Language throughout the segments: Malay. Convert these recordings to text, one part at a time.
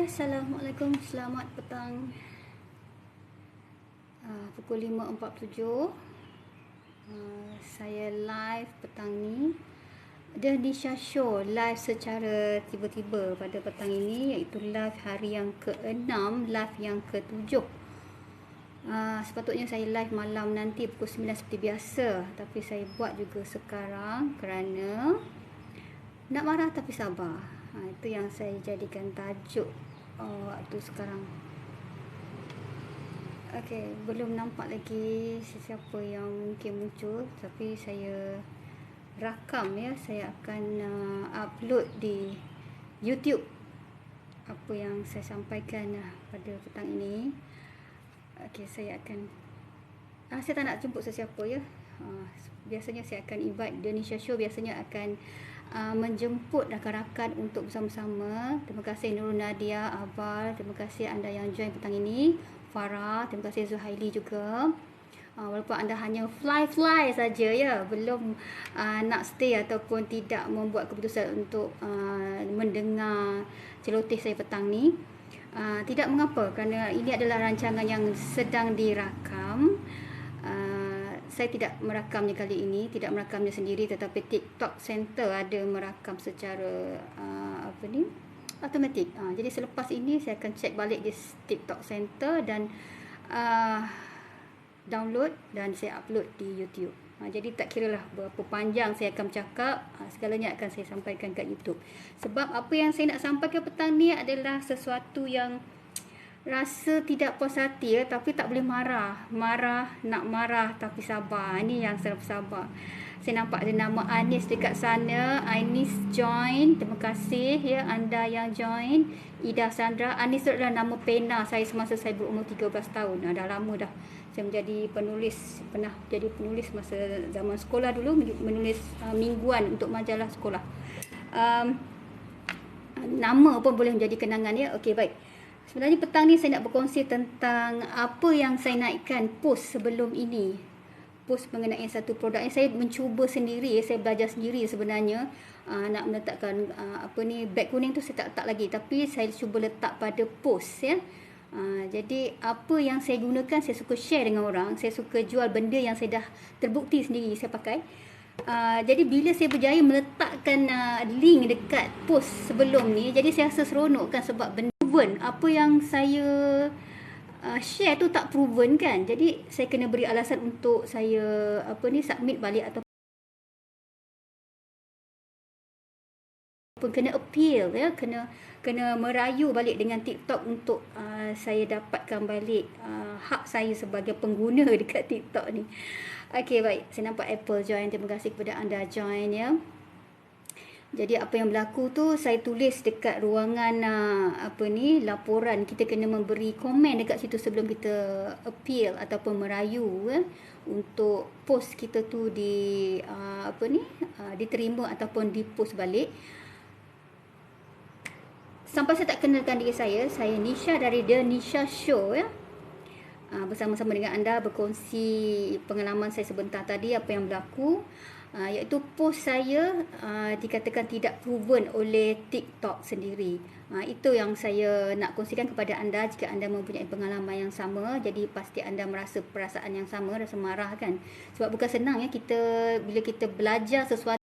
Assalamualaikum, selamat petang. Pukul 5.47. Saya live petang ni. The Nisha Show live secara tiba-tiba pada petang ini, iaitu live hari yang ke-6, live yang ke-7. Sepatutnya saya live malam nanti pukul 9 seperti biasa, tapi saya buat juga sekarang kerana nak marah tapi sabar. Itu yang saya jadikan tajuk waktu sekarang. Okey, belum nampak lagi sesiapa yang mungkin muncul, tapi saya rakam ya. Saya akan upload di YouTube apa yang saya sampaikan pada petang ini. Okey, saya akan saya tak nak jemput sesiapa ya. Biasanya saya akan invite The Nisha Show, biasanya akan menjemput rakan-rakan untuk bersama-sama. Terima kasih Nurul Nadia, Abal, terima kasih anda yang join petang ini. Farah, terima kasih Zuhaili juga. Walaupun anda hanya fly saja ya, belum nak stay ataupun tidak membuat keputusan untuk mendengar celoteh saya petang ni, tidak mengapa, kerana ini adalah rancangan yang sedang dirakam. Saya tidak merakamnya kali ini, tidak merakamnya sendiri, tetapi TikTok Center ada merakam secara automatik. Jadi selepas ini saya akan cek balik di TikTok Center dan download dan saya upload di YouTube. Jadi tak kiralah berapa panjang saya akan cakap, segalanya akan saya sampaikan kat YouTube. Sebab apa yang saya nak sampaikan petang ni adalah sesuatu yang rasa tidak puas hati ya, tapi tak boleh marah. Nak marah tapi sabar. Ini yang saya sabar. Saya nampak ada nama Anis dekat sana. Anis join. Terima kasih ya anda yang join. Ida Sandra. Anis itu adalah nama pena saya semasa saya berumur 13 tahun. Dah lama dah. Saya menjadi penulis, pernah jadi penulis masa zaman sekolah dulu, menulis mingguan untuk majalah sekolah. Nama pun boleh menjadi kenangan ya. Okey, baik. Sebenarnya petang ni saya nak berkongsi tentang apa yang saya naikkan post sebelum ini. Post mengenai satu produk yang saya mencuba sendiri, saya belajar sendiri sebenarnya. Nak meletakkan beg kuning tu saya tak letak lagi, tapi saya cuba letak pada post ya. Jadi apa yang saya gunakan, saya suka share dengan orang. Saya suka jual benda yang saya dah terbukti sendiri saya pakai. Jadi bila saya berjaya meletakkan link dekat post sebelum ni, jadi saya rasa seronok kan, sebab benda proven. Apa yang saya share tu tak proven kan. Jadi saya kena beri alasan untuk saya submit balik ataupun kena appeal ya, kena merayu balik dengan TikTok untuk saya dapatkan balik hak saya sebagai pengguna dekat TikTok ni. Okey, baik. Saya nampak Apple join. Terima kasih kepada anda join ya. Jadi apa yang berlaku tu, saya tulis dekat ruangan laporan. Kita kena memberi komen dekat situ sebelum kita appeal ataupun merayu untuk post kita tu diterima ataupun dipost balik. Sampai saya tak kenalkan diri saya Nisha dari The Nisha Show ya. Bersama-sama dengan anda berkongsi pengalaman saya sebentar tadi, apa yang berlaku, iaitu post saya dikatakan tidak proven oleh TikTok sendiri. Itu yang saya nak kongsikan kepada anda. Jika anda mempunyai pengalaman yang sama, jadi pasti anda merasa perasaan yang sama, rasa marah kan. Sebab bukan senang ya, bila kita belajar sesuatu,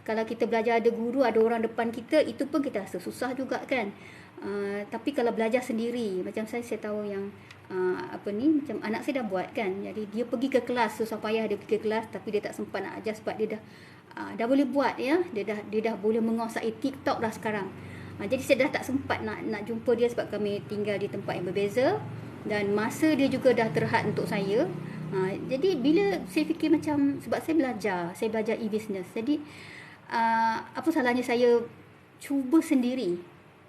kalau kita belajar ada guru, ada orang depan kita, itu pun kita rasa susah juga kan. Tapi kalau belajar sendiri, macam saya tahu yang macam anak saya dah buat kan. Jadi dia pergi ke kelas, susah payah dia pergi ke kelas, tapi dia tak sempat nak ajar sebab dia dah boleh buat ya. Dia dah boleh menguasai TikTok dah sekarang. Jadi saya dah tak sempat nak jumpa dia sebab kami tinggal di tempat yang berbeza dan masa dia juga dah terhad untuk saya. Jadi bila saya fikir macam, sebab saya belajar e-business. Jadi apa salahnya saya cuba sendiri,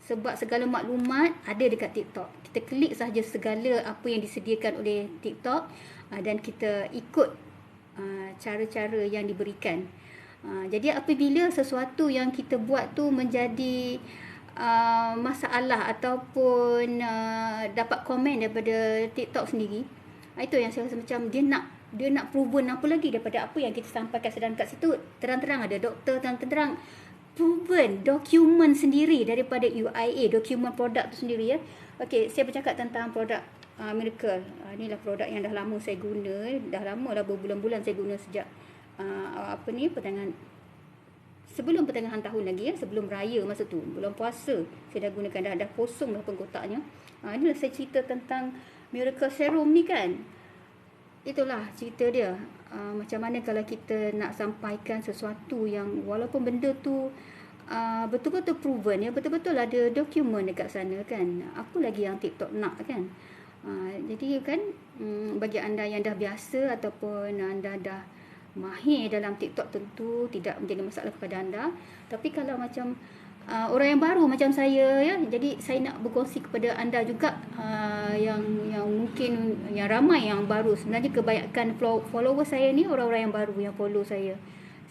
sebab segala maklumat ada dekat TikTok. Kita klik sahaja segala apa yang disediakan oleh TikTok dan kita ikut cara-cara yang diberikan. Jadi apabila sesuatu yang kita buat tu menjadi masalah ataupun dapat komen daripada TikTok sendiri, itu yang saya rasa macam dia nak proven apa lagi daripada apa yang kita sampaikan. Sedang kat situ terang-terang ada doktor, terang-terang proven dokumen sendiri daripada UIA, dokumen produk tu sendiri ya. Okey, saya bercakap tentang produk Miracle. Inilah produk yang dah lama saya guna, dah lama lah, berbulan-bulan saya guna sejak sebelum pertengahan tahun lagi ya, sebelum raya masa tu, bulan puasa saya dah gunakan, dah kosong dah pengkotaknya. Inilah saya cerita tentang Miracle Serum ni kan. Itulah cerita dia. Macam mana kalau kita nak sampaikan sesuatu yang walaupun benda tu betul-betul proven ya, betul-betul ada dokumen dekat sana kan. Apa lagi yang TikTok nak kan. Jadi kan bagi anda yang dah biasa ataupun anda dah mahir dalam TikTok, tentu tidak menjadi masalah kepada anda. Tapi kalau macam orang yang baru macam saya ya, jadi saya nak berkongsi kepada anda juga yang mungkin yang ramai yang baru. Sebenarnya kebanyakan follower saya ni orang-orang yang baru yang follow saya.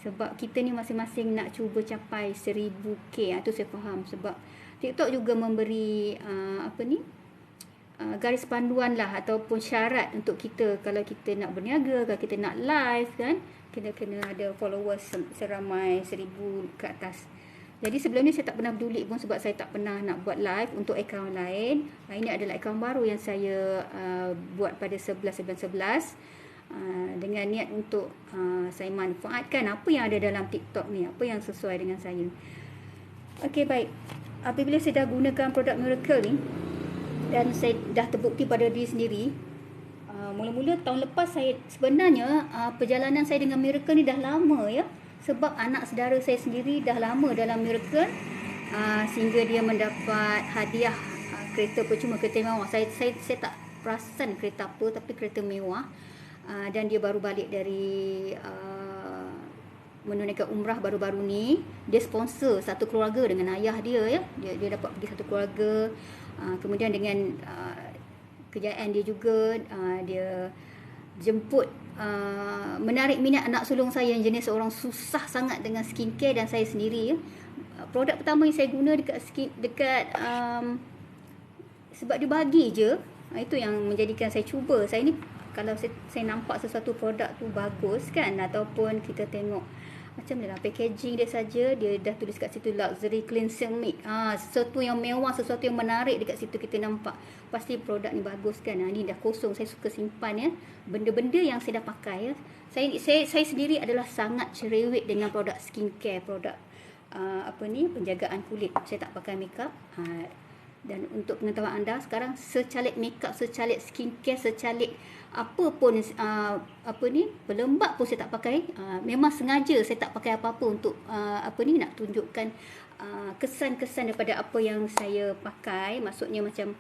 Sebab kita ni masing-masing nak cuba capai 1000k. Itu saya faham, sebab TikTok juga memberi garis panduan lah ataupun syarat untuk kita kalau kita nak berniaga, kalau kita nak live kan, kita kena ada followers seramai 1000 ke atas. Jadi sebelum ni saya tak pernah peduli pun, sebab saya tak pernah nak buat live untuk akaun lain. Ini adalah akaun baru yang saya buat pada 11/11 dengan niat untuk saya manfaatkan apa yang ada dalam TikTok ni, apa yang sesuai dengan saya. Okey, baik. Apabila saya dah gunakan produk Miracle ni dan saya dah terbukti pada diri sendiri, mula-mula tahun lepas saya sebenarnya perjalanan saya dengan Miracle ni dah lama ya. Sebab anak saudara saya sendiri dah lama dalam Miracle, sehingga dia mendapat hadiah kereta percuma, kereta mewah. Saya tak perasan kereta apa, tapi kereta mewah. Dan dia baru balik dari menunaikan umrah baru-baru ni. Dia sponsor satu keluarga dengan ayah dia ya. Dia dapat pergi satu keluarga. Kemudian dengan kejayaan dia juga, dia jemput menarik minat anak sulung saya yang jenis orang susah sangat dengan skincare dan saya sendiri ya. Produk pertama yang saya guna dekat sebab dia bagi je, itu yang menjadikan saya cuba. Saya ni kalau saya nampak sesuatu produk tu bagus kan, ataupun kita tengok macam ni lah packaging dia saja, dia dah tulis kat situ luxury cleansing milk, sesuatu yang mewah, sesuatu yang menarik dekat situ, kita nampak pasti produk ni bagus kan. Ni dah kosong, saya suka simpan ya benda-benda yang saya dah pakai ya. Saya sendiri adalah sangat cerewet dengan produk skincare, produk penjagaan kulit. Saya tak pakai makeup. Dan untuk pengetahuan anda sekarang, secalit makeup, secalit skincare, secalit apa pun pelembab pun saya tak pakai. Memang sengaja saya tak pakai apa-apa untuk nak tunjukkan kesan-kesan daripada apa yang saya pakai. Maksudnya macam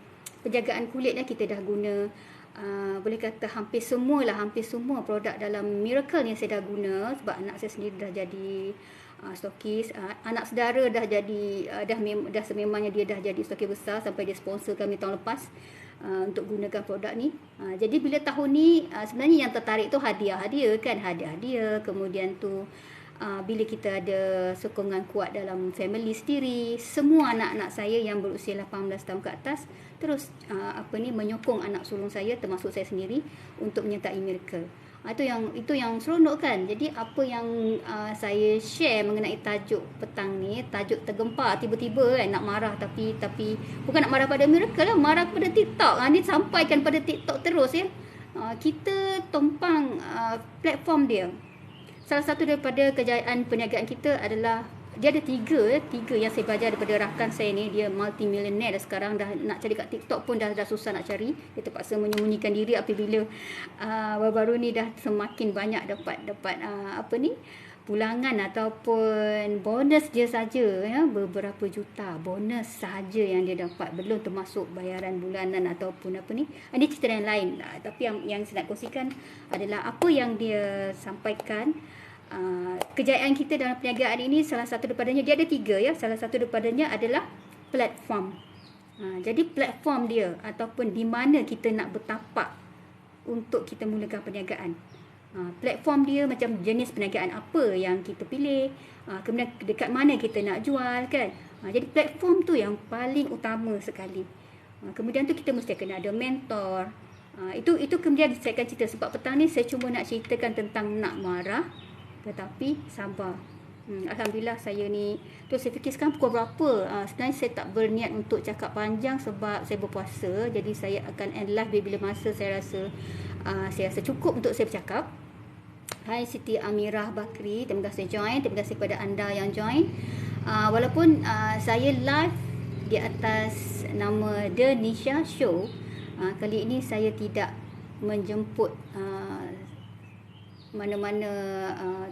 penjagaan kulit lah, kita dah guna boleh kata hampir semua produk dalam Miracle yang saya dah guna. Sebab anak saya sendiri dah jadi stokis, anak saudara dah jadi dah sememangnya dia dah jadi stokis besar, sampai dia sponsor kami tahun lepas untuk gunakan produk ni. Jadi bila tahun ni sebenarnya yang tertarik tu hadiah kan, hadiah. Kemudian tu bila kita ada sokongan kuat dalam family sendiri, semua anak-anak saya yang berusia 18 tahun ke atas terus menyokong anak sulung saya termasuk saya sendiri untuk menyertai Miracle. Itu yang seronok kan. Jadi apa yang saya share mengenai tajuk petang ni, tajuk tergempar tiba-tiba kan, nak marah tapi bukan nak marah pada Miracle lah, marah kepada TikTok. Ni sampaikan pada TikTok terus ya. Kita tumpang platform dia. Salah satu daripada kejayaan perniagaan kita adalah dia ada tiga yang saya belajar daripada rakan saya ni. Dia multi-millionaire dah sekarang, dah nak cari kat TikTok pun dah susah nak cari. Dia terpaksa menyembunyikan diri apabila baru-baru ni dah semakin banyak dapat pulangan ataupun bonus dia saja ya, beberapa juta bonus saja yang dia dapat, belum termasuk bayaran bulanan ataupun ini cerita yang lain. Tapi yang saya nak kongsikan adalah apa yang dia sampaikan. Kejayaan kita dalam perniagaan ini, salah satu daripadanya, dia ada 3 ya. Salah satu daripadanya adalah platform. Jadi platform dia ataupun di mana kita nak bertapak untuk kita mulakan perniagaan. Platform dia macam jenis perniagaan apa yang kita pilih, kemudian dekat mana kita nak jual kan. Jadi platform tu yang paling utama sekali. Kemudian tu kita mesti kena ada mentor. Itu kemudian saya akan cerita. Sebab petang ni saya cuma nak ceritakan tentang nak marah, tetapi sabar. Alhamdulillah saya ni. Terus saya fikir sekarang pukul berapa. Sebenarnya saya tak berniat untuk cakap panjang sebab saya berpuasa. Jadi saya akan end live bila masa saya rasa cukup untuk saya bercakap. Hai Siti Amirah Bakri, terima kasih join. Terima kasih kepada anda yang join. Walaupun saya live di atas nama The Nisha Show, kali ini saya tidak menjemput mana-mana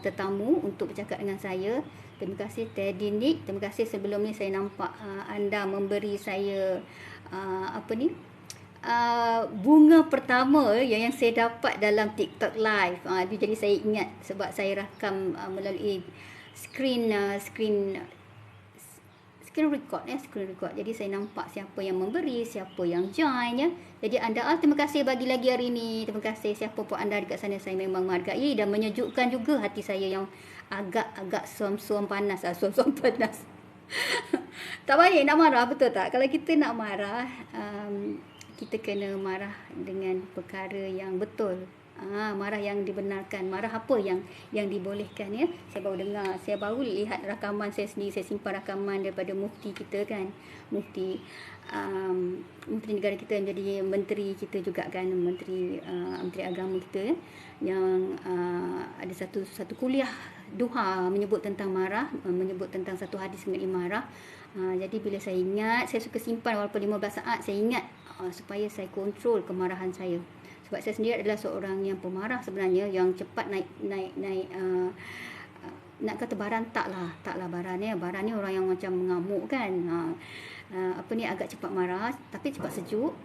tetamu untuk bercakap dengan saya. Terima kasih Teddy Nick. Terima kasih sebelum ni saya nampak anda memberi saya bunga pertama yang saya dapat dalam TikTok live. Jadi saya ingat sebab saya rakam melalui screen record. Jadi saya nampak siapa yang memberi, siapa yang join ya. Jadi anda terima kasih bagi lagi hari ini. Terima kasih siapa pun anda dekat sana, saya memang menghargai dan menyejukkan juga hati saya yang agak suam-suam panas. Tak baik nak marah, betul tak? Kalau kita nak marah, kita kena marah dengan perkara yang betul. Marah yang dibenarkan, marah apa yang dibolehkan ya. Saya baru lihat rakaman saya sendiri, saya simpan rakaman daripada mufti kita kan, mufti negara kita yang jadi menteri kita juga kan, menteri agama kita ya, yang ada satu kuliah duha menyebut tentang marah, menyebut tentang satu hadis mengenai marah. Jadi bila saya ingat, saya suka simpan walaupun 15 saat, saya ingat supaya saya kontrol kemarahan saya. Sebab saya sendiri adalah seorang yang pemarah sebenarnya, yang cepat naik nak kata baran taklah baran ya. Baran ni orang yang macam mengamuk kan. Agak cepat marah tapi cepat sejuk.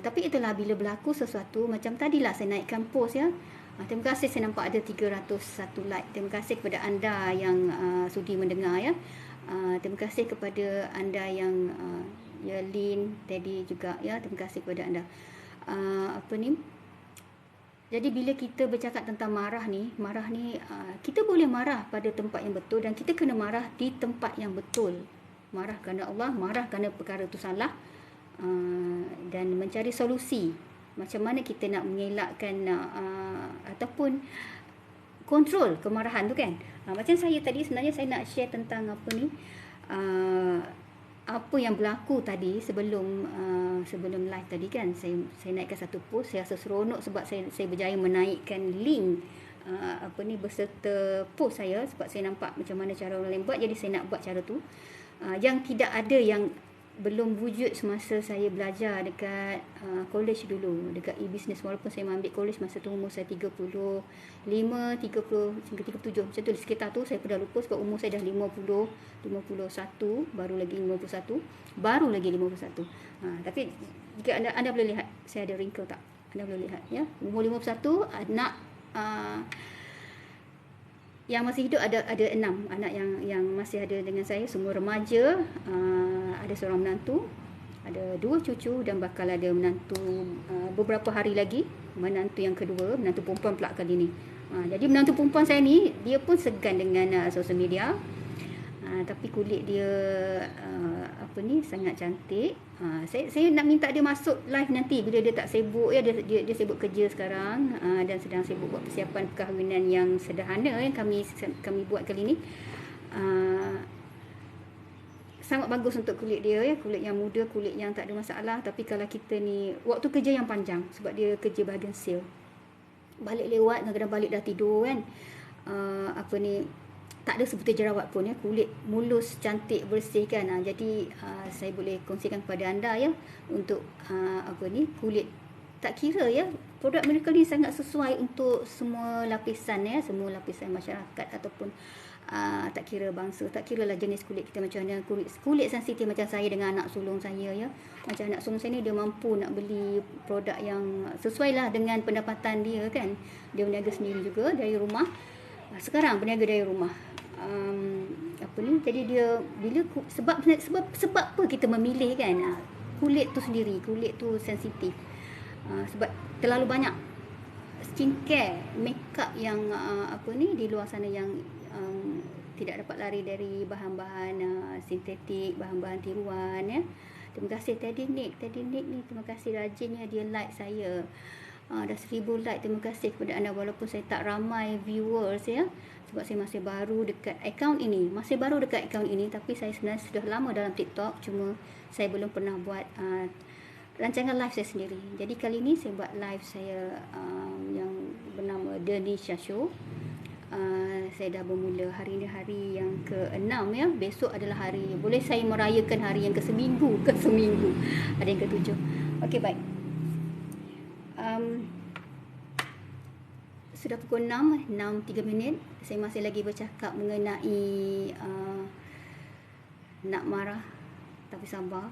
Tapi itulah bila berlaku sesuatu macam tadilah saya naikkan post ya. Terima kasih, saya nampak ada 301 like. Terima kasih kepada anda yang sudi mendengar ya. Terima kasih kepada anda yang Yelin, Teddy juga ya. Terima kasih kepada anda. Jadi bila kita bercakap tentang marah ni kita boleh marah pada tempat yang betul dan kita kena marah di tempat yang betul. Marah kerana Allah, marah kerana perkara itu salah, dan mencari solusi macam mana kita nak mengelakkan ataupun kontrol kemarahan tu kan. Macam saya tadi sebenarnya saya nak share tentang apa yang berlaku tadi sebelum live tadi kan. Saya naikkan satu post, saya rasa seronok sebab saya berjaya menaikkan link beserta post saya, sebab saya nampak macam mana cara orang lain buat, jadi saya nak buat cara tu. Yang tidak ada, yang belum wujud semasa saya belajar dekat college dulu, dekat e-business. Walaupun saya ambil college masa tu umur saya 35, 30 hingga 37 macam tu, di sekitar tu. Saya pernah lupa sebab umur saya dah 51, baru lagi 51. Tapi jika anda boleh lihat saya ada wrinkle tak? Anda boleh lihat ya. Umur 51, anak yang masih hidup ada 6 anak yang masih ada dengan saya, semua remaja. Ada seorang menantu, ada 2 cucu dan bakal ada menantu beberapa hari lagi, menantu yang kedua, menantu perempuan pula kali ni. Jadi menantu perempuan saya ni, dia pun segan dengan sosial media. Tapi kulit dia sangat cantik. Saya nak minta dia masuk live nanti bila dia tak sibuk ya. Dia sibuk kerja sekarang, dan sedang sibuk buat persiapan perkahwinan yang sederhana yang kami buat kali ni. Sangat bagus untuk kulit dia ya, kulit yang muda, kulit yang tak ada masalah. Tapi kalau kita ni waktu kerja yang panjang, sebab dia kerja bahagian sale, balik lewat, kadang-kadang balik dah tidur kan. Tak ada sebutir jerawat pun ya, kulit mulus, cantik, bersih kan. Jadi saya boleh kongsikan kepada anda ya, untuk kulit, tak kira ya, produk mereka ni sangat sesuai untuk semua lapisan ya, semua lapisan masyarakat ataupun tak kira bangsa, tak kira lah jenis kulit kita macam mana. Kulit sensitif macam saya dengan anak sulung saya ya, macam anak sulung saya ni, dia mampu nak beli produk yang sesuai lah dengan pendapatan dia kan. Dia berniaga sendiri juga dari rumah. Sekarang berniaga dari rumah. Jadi dia bila sebab apa kita memilih kan, kulit tu sendiri, kulit tu sensitif. Sebab terlalu banyak skincare, makeup yang di luar sana yang tidak dapat lari dari bahan-bahan sintetik, bahan-bahan tiruan ya. Terima kasih Teddy Nick ni, terima kasih rajinnya dia like saya. Dah 1000 like. Terima kasih kepada anda walaupun saya tak ramai viewers ya. Sebab saya masih baru dekat akaun ini. Masih baru dekat akaun ini, tapi saya sebenarnya sudah lama dalam TikTok. Cuma saya belum pernah buat rancangan live saya sendiri. Jadi kali ini saya buat live saya yang bernama The Nisha Show. Saya dah bermula hari ini hari yang ke-6 ya. Besok adalah hari, boleh saya merayakan hari yang ke-seminggu. Ada yang ke-7. Okey, baik. Sudah pukul 6:03. Saya masih lagi bercakap mengenai nak marah tapi sabar.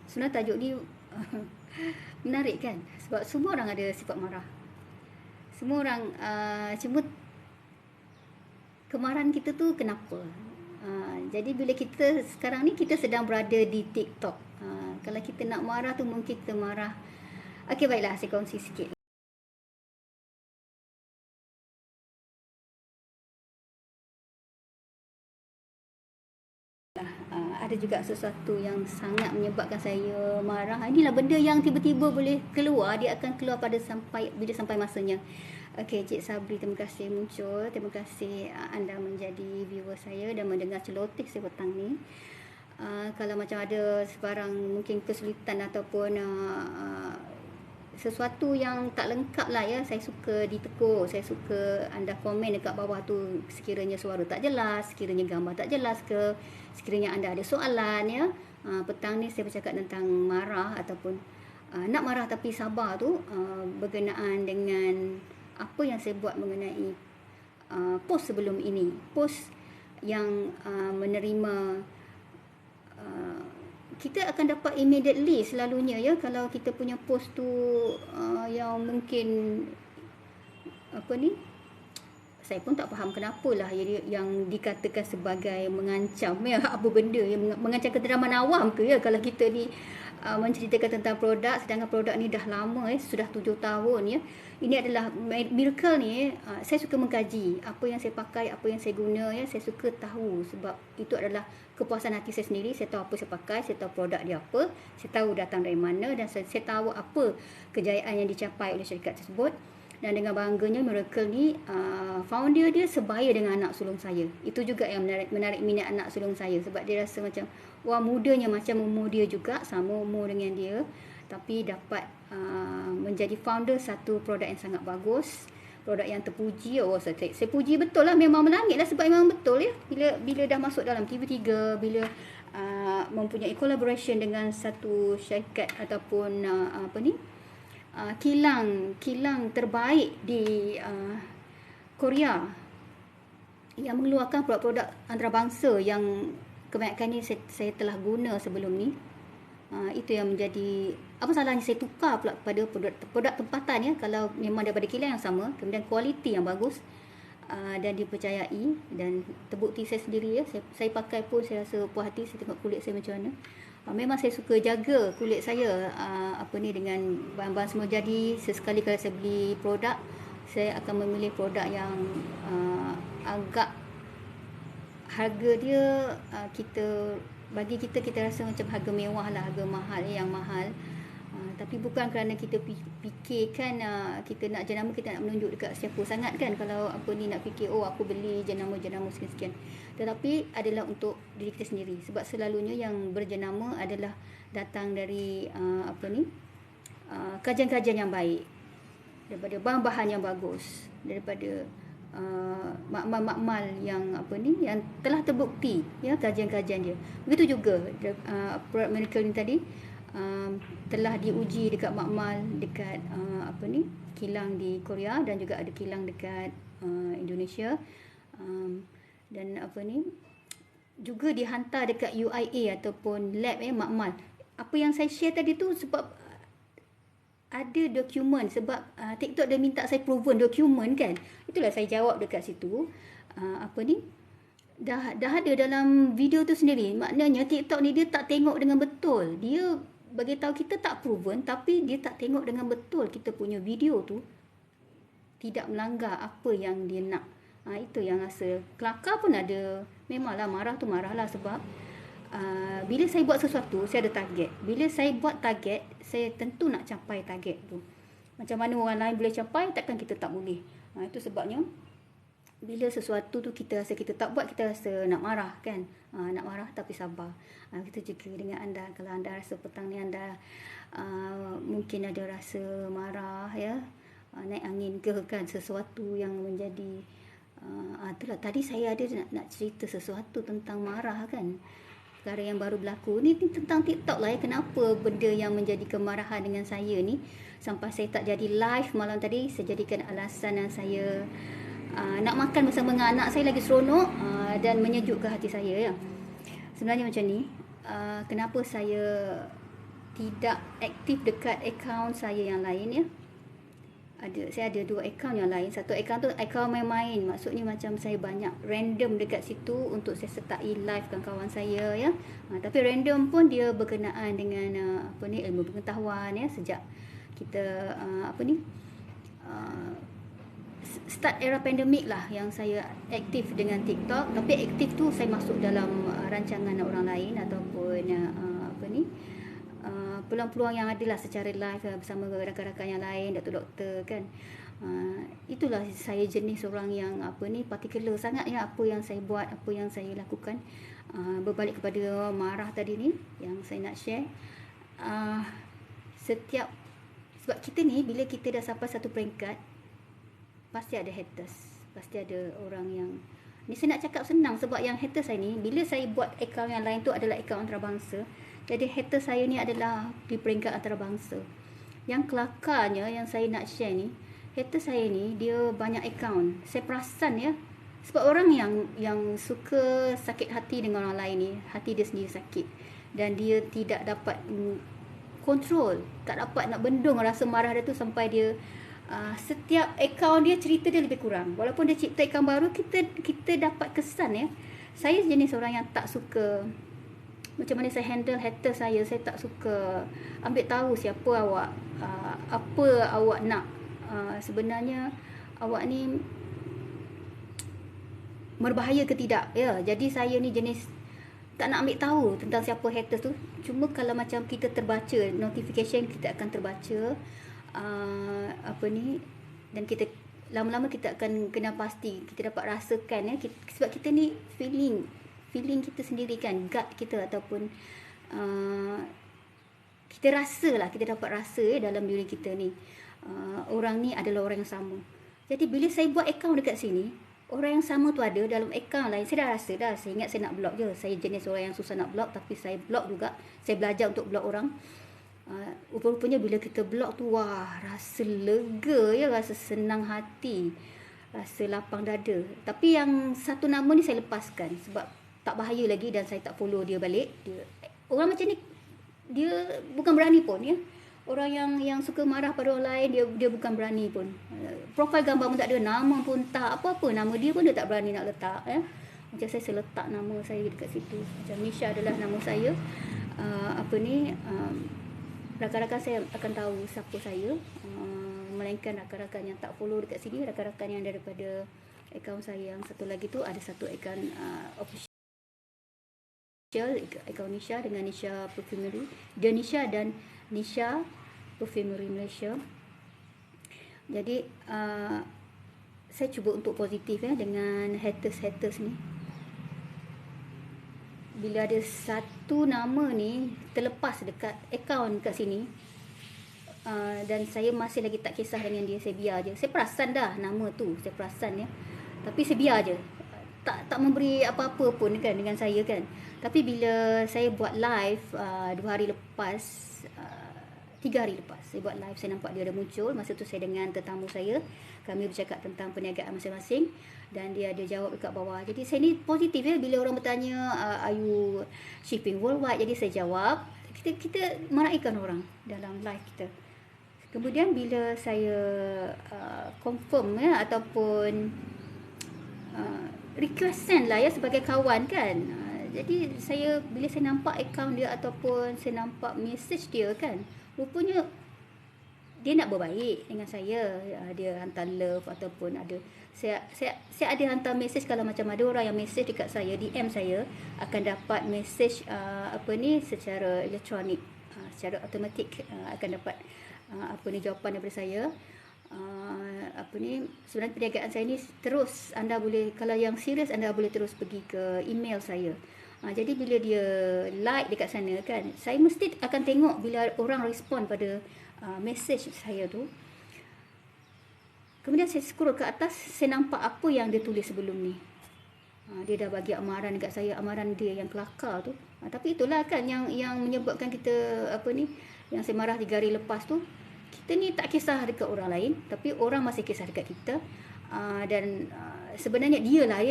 Sebenarnya tajuk ni menarik kan? Sebab semua orang ada sifat marah. Semua orang cuma kemarahan kita tu kenapa? Jadi bila kita sekarang ni kita sedang berada di TikTok. Kalau kita nak marah tu mungkin kita marah. Okey, baiklah, saya kongsi sikit. Ada juga sesuatu yang sangat menyebabkan saya marah. Inilah benda yang tiba-tiba boleh keluar. Dia akan keluar bila sampai masanya. Okey, Cik Sabri, terima kasih muncul. Terima kasih anda menjadi viewer saya dan mendengar celoteh saya petang ni. Kalau macam ada sebarang mungkin kesulitan ataupun sesuatu yang tak lengkap lah ya, saya suka ditegur, saya suka anda komen dekat bawah tu sekiranya suara tak jelas, sekiranya gambar tak jelas ke, sekiranya anda ada soalan ya. Petang ni saya bercakap tentang marah ataupun nak marah tapi sabar tu berkenaan dengan apa yang saya buat mengenai post sebelum ini, post yang menerima kita akan dapat immediately selalunya ya, kalau kita punya post tu yang mungkin apa ni, saya pun tak faham kenapalah yang dikatakan sebagai mengancam ya, apa benda yang mengancam keteraman awam ke ya kalau kita ni menceritakan tentang produk, sedangkan produk ni dah lama sudah 7 tahun ya. Ini adalah miracle ni. Saya suka mengkaji apa yang saya pakai, apa yang saya guna ya. Saya suka tahu sebab itu adalah kepuasan hati saya sendiri. Saya tahu apa saya pakai, saya tahu produk dia apa, saya tahu datang dari mana dan saya tahu apa kejayaan yang dicapai oleh syarikat tersebut. Dan dengan bangganya Miracle ni founder dia sebaya dengan anak sulung saya. Itu juga yang menarik minat anak sulung saya sebab dia rasa macam wah, mudanya macam umur dia juga, sama umur dengan dia, tapi dapat menjadi founder satu produk yang sangat bagus, produk yang terpuji. Saya puji betul lah, memang menangis lah sebab memang betul ya, bila dah masuk dalam TV3, bila mempunyai collaboration dengan satu syarikat ataupun kilang terbaik di Korea yang mengeluarkan produk-produk antarabangsa yang kebanyakan ni saya telah guna sebelum ni. Itu yang menjadi apa salahnya saya tukar pula pada produk tempatan ya, kalau memang daripada kilang yang sama, kemudian kualiti yang bagus dan dipercayai dan terbukti saya sendiri ya, saya pakai pun saya rasa puas hati. Saya tengok kulit saya macam mana. Memang saya suka jaga kulit saya dengan bahan-bahan semua. Jadi sesekali kalau saya beli produk, saya akan memilih produk yang agak harga dia bagi kita rasa macam harga mewah lah, harga mahal yang mahal. Tapi bukan kerana kita fikirkan kita nak jenama, kita nak menunjuk dekat siapa sangat kan. Kalau nak fikir aku beli jenama sekian-sekian. Tetapi adalah untuk diri kita sendiri. Sebab selalunya yang berjenama adalah datang dari kajian-kajian yang baik, daripada bahan-bahan yang bagus, daripada makmal-makmal yang yang telah terbukti ya, kajian-kajian dia. Begitu juga produk Miracle ni tadi telah diuji dekat makmal, dekat kilang di Korea dan juga ada kilang dekat Indonesia, dan juga dihantar dekat UIA ataupun lab makmal. Apa yang saya share tadi tu sebab ada dokumen, sebab TikTok dia minta saya proven dokumen kan. Itulah saya jawab dekat situ. Dah ada dalam video tu sendiri. Maknanya TikTok ni dia tak tengok dengan betul. Dia bagi tahu kita tak proven, tapi dia tak tengok dengan betul kita punya video tu tidak melanggar apa yang dia nak. Itu yang rasa kelakar pun ada. Memanglah marah tu marahlah sebab bila saya buat sesuatu, saya ada target. Bila saya buat target, saya tentu nak capai target tu. Macam mana orang lain boleh capai, takkan kita tak boleh. Itu sebabnya bila sesuatu tu kita rasa kita tak buat, kita rasa nak marah kan. Nak marah tapi sabar. Kita juga dengan anda, kalau anda rasa petang ni anda mungkin ada rasa marah ya, naik angin ke kan, sesuatu yang menjadi itulah tadi saya ada nak cerita sesuatu tentang marah kan. Perkara yang baru berlaku ni tentang TikTok lah ya. Kenapa benda yang menjadi kemarahan dengan saya ni sampai saya tak jadi live malam tadi. Saya jadikan alasan yang saya nak makan bersama dengan anak saya lagi seronok dan menyejukkan hati saya ya. Sebenarnya macam ni, kenapa saya tidak aktif dekat akaun saya yang lain ya. Saya ada 2 akaun yang lain. Satu akaun tu akaun main-main. Maksudnya macam saya banyak random dekat situ untuk saya sertai live kan kawan saya ya. Tapi random pun dia berkenaan dengan ilmu pengetahuan ya. Sejak kita start era pandemik lah yang saya aktif dengan TikTok. Tapi aktif tu saya masuk dalam rancangan orang lain ataupun peluang-peluang yang adalah secara live bersama rakan-rakan yang lain, doktor-doktor kan. Itulah saya jenis orang yang particular sangat ya, apa yang saya buat, apa yang saya lakukan. Berbalik kepada marah tadi ni yang saya nak share. Sebab kita ni bila kita dah sampai satu peringkat, pasti ada haters, pasti ada orang yang ni. Saya nak cakap senang sebab yang haters saya ni, bila saya buat akaun yang lain tu adalah akaun antarabangsa. Jadi hater saya ni adalah di peringkat antarabangsa. Yang kelakarnya yang saya nak share ni, hater saya ni dia banyak akaun. Saya perasan ya, sebab orang yang suka sakit hati dengan orang lain ni, hati dia sendiri sakit dan dia tidak dapat kontrol, tak dapat nak bendung rasa marah dia tu sampai dia setiap akaun dia cerita dia lebih kurang. Walaupun dia cipta akaun baru, kita dapat kesan ya. Saya jenis orang yang tak suka macam mana saya handle hater saya. Saya tak suka ambil tahu siapa awak, apa awak nak, sebenarnya awak ni berbahaya ke tidak ya. Jadi saya ni jenis tak nak ambil tahu tentang siapa haters tu. Cuma kalau macam kita terbaca notification, kita akan terbaca dan kita lama-lama kita akan kena pasti, kita dapat rasakan ya, sebab kita ni feeling kita sendiri kan, gut kita ataupun kita rasa lah, kita dapat rasa dalam diri kita ni orang ni adalah orang yang sama. Jadi bila saya buat akaun dekat sini, orang yang sama tu ada dalam akaun lain, saya dah rasa dah. Saya ingat saya nak block je. Saya jenis orang yang susah nak block, tapi saya block juga. Saya belajar untuk block orang. Rupa-rupanya bila kita block tu, wah, rasa lega ya, rasa senang hati, rasa lapang dada. Tapi yang satu nama ni saya lepaskan sebab tak bahaya lagi dan saya tak follow dia balik. Orang macam ni dia bukan berani pun ya. Orang yang suka marah pada orang lain, dia bukan berani pun. Profil gambar pun tak ada, nama pun tak, apa-apa nama dia pun dia tak berani nak letak ya. Macam saya letak nama saya dekat situ. Macam Nisha adalah nama saya. Rakan-rakan saya akan tahu siapa saya, melainkan rakan-rakan yang tak follow dekat sini. Rakan-rakan yang daripada akaun saya yang satu lagi tu, ada satu akaun official, akaun Nisha dengan Nisha Perfumery, Nisha dan Nisha Perfumery Malaysia. Jadi saya cuba untuk positif ya dengan haters ni. Bila ada satu nama ni terlepas dekat akaun kat sini, dan saya masih lagi tak kisah dengan dia, saya biar je. Saya perasan dah nama tu, saya perasan ya. Tapi saya biar je. Tak memberi apa-apa pun kan dengan saya kan. Tapi bila saya buat live 2 hari lepas, 3 hari lepas saya buat live, saya nampak dia ada muncul. Masa tu saya dengan tetamu saya, kami bercakap tentang perniagaan masing-masing dan dia ada jawab dekat bawah. Jadi saya ni positif ya, bila orang bertanya are you shipping worldwide, jadi saya jawab. Kita meraihkan orang dalam live kita. Kemudian bila saya confirm ya, ataupun request send lah ya sebagai kawan kan. Jadi bila saya nampak akaun dia ataupun saya nampak message dia kan, rupanya dia nak berbaik dengan saya. Dia hantar love ataupun ada saya ada hantar message. Kalau macam ada orang yang message dekat saya, DM saya, akan dapat message secara elektronik secara automatik akan dapat jawapan daripada saya. Sebenarnya perniagaan saya ni terus, anda boleh, kalau yang serius anda boleh terus pergi ke email saya. Jadi bila dia like dekat sana kan, saya mesti akan tengok bila orang respon pada message saya tu. Kemudian saya scroll ke atas, saya nampak apa yang dia tulis sebelum ni. Dia dah bagi amaran dekat saya, amaran dia yang kelakar tu. Tapi itulah kan yang menyebabkan kita yang saya marah 3 hari lepas tu. Kita ni tak kisah dekat orang lain, tapi orang masih kisah dekat kita. Dan sebenarnya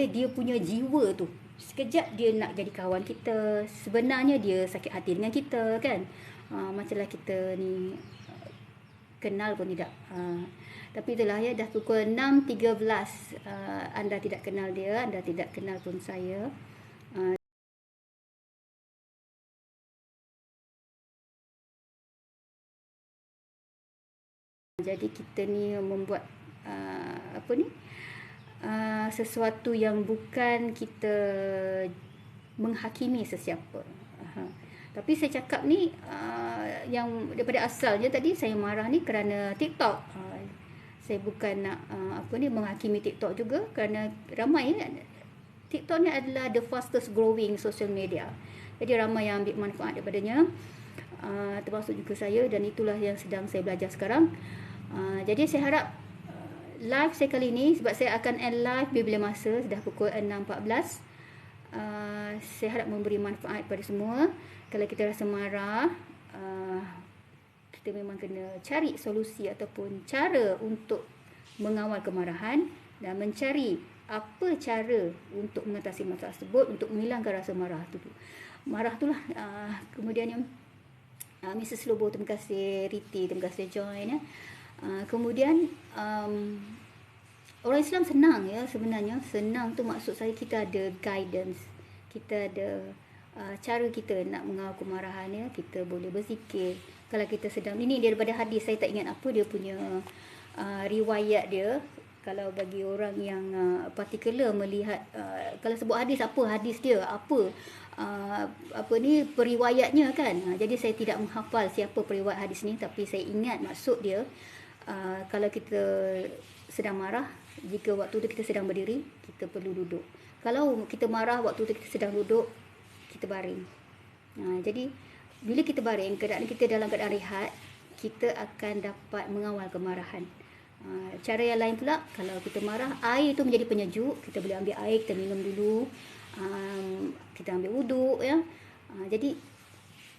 dia punya jiwa tu. Sekejap dia nak jadi kawan kita, sebenarnya dia sakit hati dengan kita kan. Macamlah kita ni kenal pun tidak. Tapi itulah ya, dah pukul 6.13. Anda tidak kenal dia, anda tidak kenal pun saya. Jadi kita ni membuat sesuatu yang bukan kita menghakimi sesiapa. Tapi saya cakap ni yang daripada asalnya tadi saya marah ni kerana TikTok. Saya bukan nak menghakimi TikTok juga, kerana ramai TikTok ni adalah the fastest growing social media. Jadi ramai yang ambil manfaat daripadanya, termasuk juga saya, dan itulah yang sedang saya belajar sekarang. Jadi saya harap live saya kali ini, sebab saya akan end live bila masa sudah pukul 6.14. Saya harap memberi manfaat pada semua. Kalau kita rasa marah, kita memang kena cari solusi ataupun cara untuk mengawal kemarahan dan mencari apa cara untuk mengatasi masalah tersebut, untuk menghilangkan rasa marah tu. Marah itulah. Kemudian yang Mrs. Lobo, terima kasih. Riti, terima kasih join ya. Kemudian orang Islam senang ya, sebenarnya senang tu maksud saya, kita ada guidance, kita ada cara kita nak mengawal kemarahan ya. Kita boleh berzikir kalau kita sedang, ini dia daripada hadis, saya tak ingat apa dia punya riwayat dia. Kalau bagi orang yang particular melihat, kalau sebut hadis, apa hadis dia, periwayatnya kan. Jadi saya tidak menghafal siapa periwayat hadis ni, tapi saya ingat maksud dia. Kalau kita sedang marah, jika waktu tu kita sedang berdiri, kita perlu duduk. Kalau kita marah waktu tu kita sedang duduk, kita baring. Jadi bila kita baring, keadaan kita dalam keadaan rehat, kita akan dapat mengawal kemarahan. Cara yang lain pula, kalau kita marah, air tu menjadi penyejuk, kita boleh ambil air, kita minum dulu, kita ambil wuduk ya. Jadi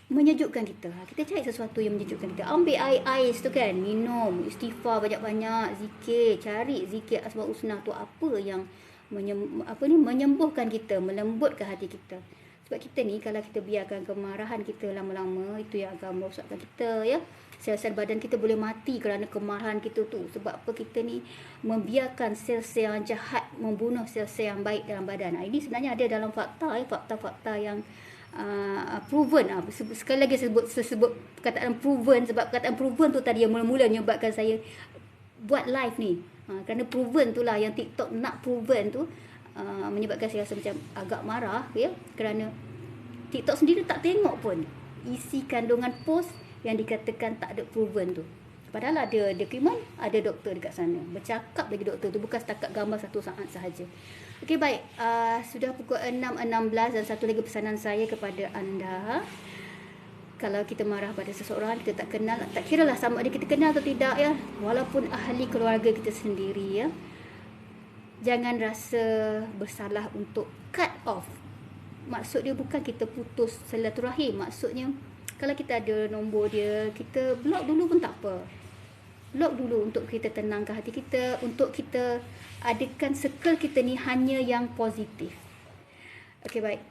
menyejukkan kita. Kita cari sesuatu yang menyejukkan kita. Ambil air ais tu kan, minum, istighfar banyak-banyak, zikir, cari zikir Asmaul Husna tu apa yang menyembuhkan kita, melembutkan hati kita. Sebab kita ni kalau kita biarkan kemarahan kita lama-lama, itu yang akan merosakkan kita ya. Sel-sel badan kita boleh mati kerana kemarahan kita tu. Sebab apa, kita ni membiarkan sel-sel yang jahat membunuh sel-sel yang baik dalam badan. Ini sebenarnya ada dalam fakta ya, fakta-fakta yang proven. Sekali lagi saya sebut perkataan proven, sebab perkataan proven tu tadi yang mula-mula menyebabkan saya buat live ni. Kerana proven tu lah, yang TikTok nak proven tu menyebabkan saya rasa macam agak marah ya, kerana TikTok sendiri tak tengok pun isi kandungan post yang dikatakan tak ada proven tu. Padahal ada dokumen, ada doktor dekat sana, bercakap lagi doktor tu, bukan setakat gambar satu saat sahaja. Okey, baik, sudah pukul 6.16 dan satu lagi pesanan saya kepada anda. Kalau kita marah pada seseorang kita tak kenal, tak kiralah sama ada kita kenal atau tidak ya, walaupun ahli keluarga kita sendiri ya, jangan rasa bersalah untuk cut off. Maksud dia bukan kita putus silaturahim. Maksudnya kalau kita ada nombor dia, kita block dulu pun tak apa. Block dulu untuk kita tenangkan hati kita, untuk kita adakan circle kita ni hanya yang positif. Okey, baik.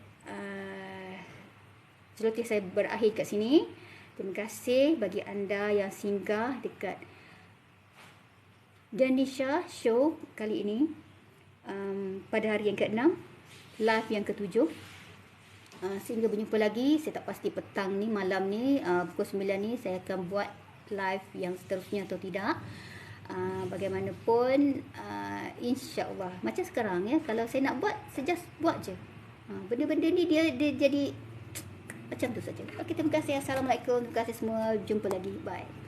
Selotih saya berakhir kat sini. Terima kasih bagi anda yang singgah dekat Danisha Show kali ini. Pada hari yang ke-6, live yang ke-7. Sehingga berjumpa lagi. Saya tak pasti petang ni, malam ni, pukul 9 ni saya akan buat live yang seterusnya atau tidak. Bagaimanapun, insya-Allah macam sekarang ya, kalau saya nak buat, saya just buat je. Benda-benda ni dia jadi Macam tu saja. Okey, terima kasih. Assalamualaikum. Terima kasih semua. Jumpa lagi. Bye.